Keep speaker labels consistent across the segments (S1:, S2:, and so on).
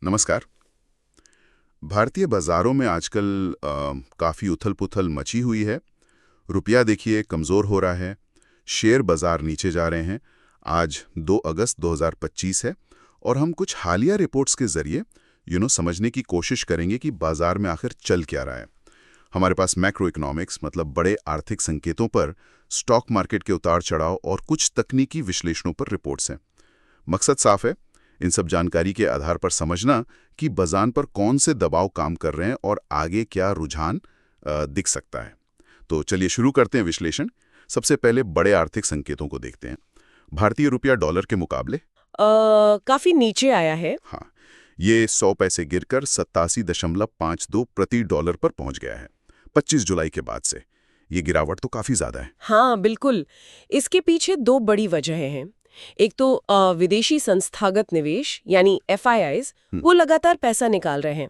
S1: नमस्कार। भारतीय बाजारों में आजकल काफ़ी उथल-पुथल मची हुई है। रुपया देखिए कमज़ोर हो रहा है, शेयर बाज़ार नीचे जा रहे हैं। आज 2 अगस्त 2025 है और हम कुछ हालिया रिपोर्ट्स के ज़रिए समझने की कोशिश करेंगे कि बाज़ार में आखिर चल क्या रहा है। हमारे पास मैक्रो इकोनॉमिक्स मतलब बड़े आर्थिक संकेतों पर, स्टॉक मार्केट के उतार-चढ़ाव और कुछ तकनीकी विश्लेषणों पर रिपोर्ट्स हैं। मकसद साफ है, इन सब जानकारी के आधार पर समझना कि बाजार पर कौन से दबाव काम कर रहे हैं और आगे क्या रुझान दिख सकता है। तो चलिए शुरू करते हैं विश्लेषण। सबसे पहले बड़े आर्थिक संकेतों को देखते हैं। भारतीय रुपया डॉलर के मुकाबले
S2: काफी नीचे आया है।
S1: हाँ, ये 100 पैसे गिरकर 87.52 प्रति डॉलर पर पहुंच गया है 25 जुलाई के बाद से। ये गिरावट तो काफी ज्यादा है।
S2: हाँ बिल्कुल। इसके पीछे दो बड़ी वजहें हैं। एक तो विदेशी संस्थागत निवेश यानी FIIs वो लगातार पैसा निकाल रहे हैं,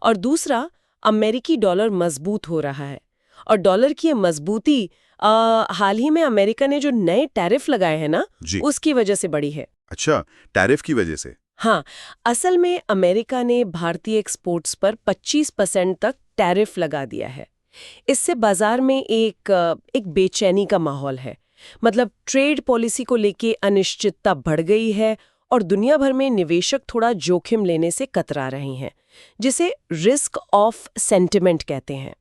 S2: और दूसरा अमेरिकी डॉलर मजबूत हो रहा है। और डॉलर की ये मजबूती हाल ही में अमेरिका ने जो नए टैरिफ लगाए हैं ना,
S1: जी।
S2: उसकी वजह से बढ़ी है।
S1: अच्छा, टैरिफ की वजह से?
S2: हाँ, असल में अमेरिका ने भारतीय एक्सपोर्ट्स पर 25% तक टैरिफ लगा दिया है। इससे बाजार में एक बेचैनी का माहौल है। मतलब ट्रेड पॉलिसी को लेके अनिश्चितता बढ़ गई है और दुनिया भर में निवेशक थोड़ा जोखिम लेने से कतरा रहे हैं, जिसे रिस्क ऑफ सेंटिमेंट कहते हैं।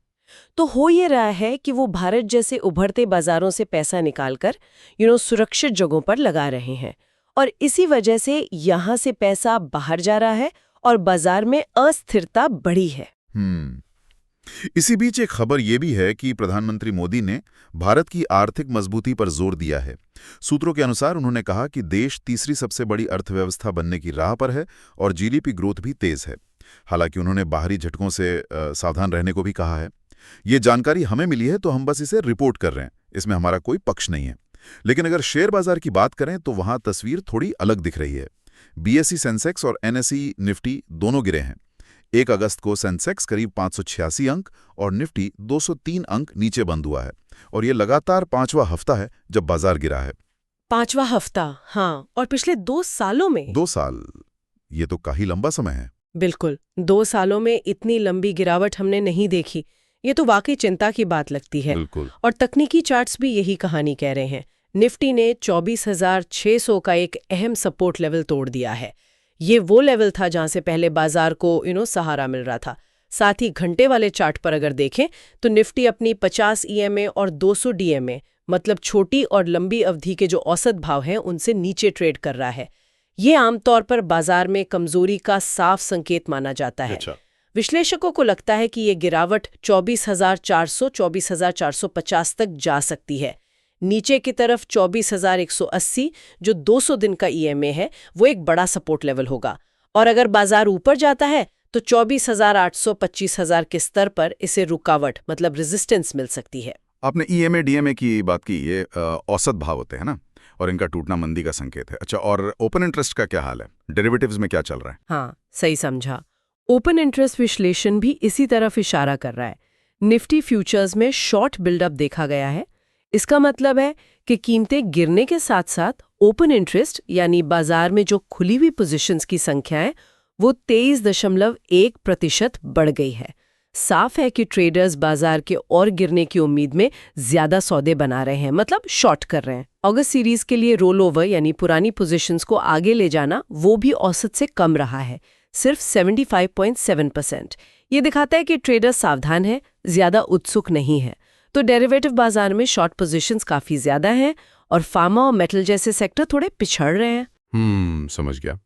S2: तो हो ये रहा है कि वो भारत जैसे उभरते बाजारों से पैसा निकालकर सुरक्षित जगहों पर लगा रहे हैं, और इसी वजह से यहाँ से पैसा बाहर जा रहा है और बाजार में अस्थिरता बढ़ी है।
S1: इसी बीच एक खबर यह भी है कि प्रधानमंत्री मोदी ने भारत की आर्थिक मजबूती पर जोर दिया है। सूत्रों के अनुसार उन्होंने कहा कि देश तीसरी सबसे बड़ी अर्थव्यवस्था बनने की राह पर है और जीडीपी ग्रोथ भी तेज है। हालांकि उन्होंने बाहरी झटकों से सावधान रहने को भी कहा है। ये जानकारी हमें मिली है तो हम बस इसे रिपोर्ट कर रहे हैं, इसमें हमारा कोई पक्ष नहीं है। लेकिन अगर शेयर बाजार की बात करें तो वहां तस्वीर थोड़ी अलग दिख रही है। BSE सेंसेक्स और NSE निफ्टी दोनों गिरे हैं। 1 अगस्त को सेंसेक्स करीब 586 अंक और निफ्टी 203 अंक नीचे बंद हुआ है, और ये लगातार 5वां हफ्ता है जब बाजार गिरा है।
S2: 5वां हफ्ता, हाँ, और पिछले 2 सालों में।
S1: 2 साल, ये तो काफी लंबा समय है।
S2: बिल्कुल, 2 सालों में इतनी लंबी गिरावट हमने नहीं देखी। ये तो वाकई चिंता की बात लगती है।
S1: बिल्कुल।
S2: और तकनीकी चार्ट्स भी यही कहानी कह रहे हैं। निफ्टी ने 24,600 का एक अहम सपोर्ट लेवल तोड़ दिया है। ये वो लेवल था जहां से पहले बाजार को सहारा मिल रहा था। साथ ही घंटे वाले चार्ट पर अगर देखें तो निफ्टी अपनी 50 EMA और 200 DMA मतलब छोटी और लंबी अवधि के जो औसत भाव हैं उनसे नीचे ट्रेड कर रहा है। ये आमतौर पर बाजार में कमजोरी का साफ संकेत माना जाता है।
S1: अच्छा।
S2: विश्लेषकों को लगता है कि ये गिरावट 24,400 24,450 तक जा सकती है। नीचे की तरफ 24,180 जो 200 दिन का EMA है, वो एक बड़ा सपोर्ट लेवल होगा। और अगर बाजार ऊपर जाता है तो 24,800 25,000 के स्तर पर इसे रुकावट मतलब रेजिस्टेंस मिल सकती है।
S1: आपने EMA DMA की बात की, ये औसत भाव होते हैं ना, और इनका टूटना मंदी का संकेत है। अच्छा, और ओपन इंटरेस्ट का क्या हाल है? डेरिवेटिव्स में क्या चल रहा है?
S2: हाँ, सही समझा। ओपन इंटरेस्ट विश्लेषण भी इसी तरफ इशारा कर रहा है। निफ्टी फ्यूचर्स में शॉर्ट बिल्डअप देखा गया है। इसका मतलब है कि कीमतें गिरने के साथ साथ ओपन इंटरेस्ट यानी बाजार में जो खुली हुई पोजीशंस की संख्या है वो 23.1% बढ़ गई है। साफ है कि ट्रेडर्स बाजार के और गिरने की उम्मीद में ज्यादा सौदे बना रहे हैं, मतलब शॉर्ट कर रहे हैं। अगस्त सीरीज के लिए रोल ओवर यानी पुरानी पोजीशंस को आगे ले जाना वो भी औसत से कम रहा है, सिर्फ 75.7%। ये दिखाता है कि ट्रेडर सावधान है, ज्यादा उत्सुक नहीं है। तो डेरिवेटिव बाजार में शॉर्ट पोजीशंस काफी ज्यादा हैं और फार्मा और मेटल जैसे सेक्टर थोड़े पिछड़ रहे हैं।
S1: समझ गया।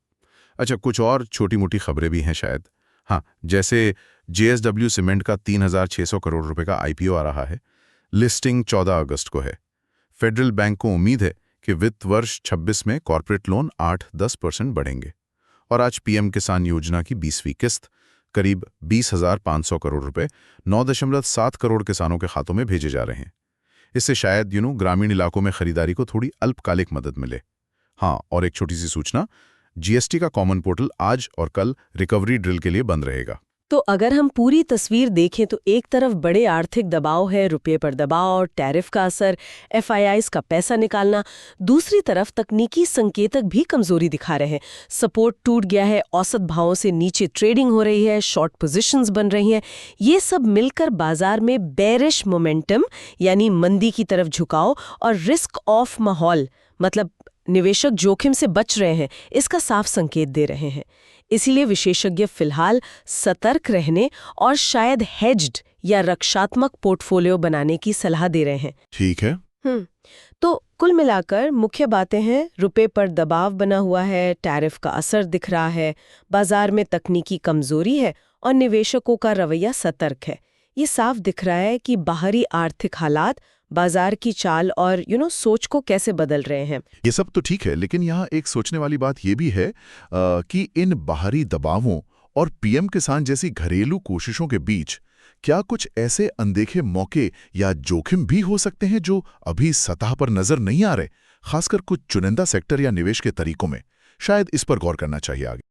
S1: अच्छा, कुछ और छोटी मोटी खबरें भी हैं शायद। हाँ, जैसे JSW सीमेंट का 3,600 करोड़ रुपए का IPO आ रहा है। लिस्टिंग 14 अगस्त को है। फेडरल बैंक को उम्मीद है कि वित्त वर्ष 26 में कॉर्पोरेट लोन 8-10% बढ़ेंगे। और आज PM किसान योजना की 20वीं किस्त करीब 20,500 करोड़ रुपए 9.7 करोड़ किसानों के खातों में भेजे जा रहे हैं। इससे शायद ग्रामीण इलाकों में खरीदारी को थोड़ी अल्पकालिक मदद मिले। हाँ, और एक छोटी सी सूचना, GST का कॉमन पोर्टल आज और कल रिकवरी ड्रिल के लिए बंद रहेगा।
S2: तो अगर हम पूरी तस्वीर देखें तो एक तरफ बड़े आर्थिक दबाव है, रुपये पर दबाव, टैरिफ का असर, एफआईआईज का पैसा निकालना। दूसरी तरफ तकनीकी संकेतक भी कमजोरी दिखा रहे हैं। सपोर्ट टूट गया है, औसत भावों से नीचे ट्रेडिंग हो रही है, शॉर्ट पोजीशंस बन रही हैं। ये सब मिलकर बाजार में बेरिश मोमेंटम यानी मंदी की तरफ झुकाव और रिस्क ऑफ माहौल मतलब निवेशक जोखिम से बच रहे हैं, इसका साफ संकेत दे रहे हैं। इसीलिए विशेषज्ञ फिलहाल सतर्क रहने और शायद हेज्ड या रक्षात्मक पोर्टफोलियो बनाने की सलाह दे रहे हैं।
S1: ठीक है।
S2: तो कुल मिलाकर मुख्य बातें हैं, रुपए पर दबाव बना हुआ है, टैरिफ का असर दिख रहा है, बाजार में तकनीकी कमजोरी है और निवेशकों का रवैया सतर्क है। ये साफ दिख रहा है कि बाहरी आर्थिक हालात बाजार की चाल और सोच को कैसे बदल रहे हैं।
S1: ये सब तो ठीक है, लेकिन यहाँ एक सोचने वाली बात ये भी है कि इन बाहरी दबावों और पीएम किसान जैसी घरेलू कोशिशों के बीच क्या कुछ ऐसे अनदेखे मौके या जोखिम भी हो सकते हैं जो अभी सतह पर नजर नहीं आ रहे, खासकर कुछ चुनिंदा सेक्टर या निवेश के तरीकों में। शायद इस पर गौर करना चाहिए आगे।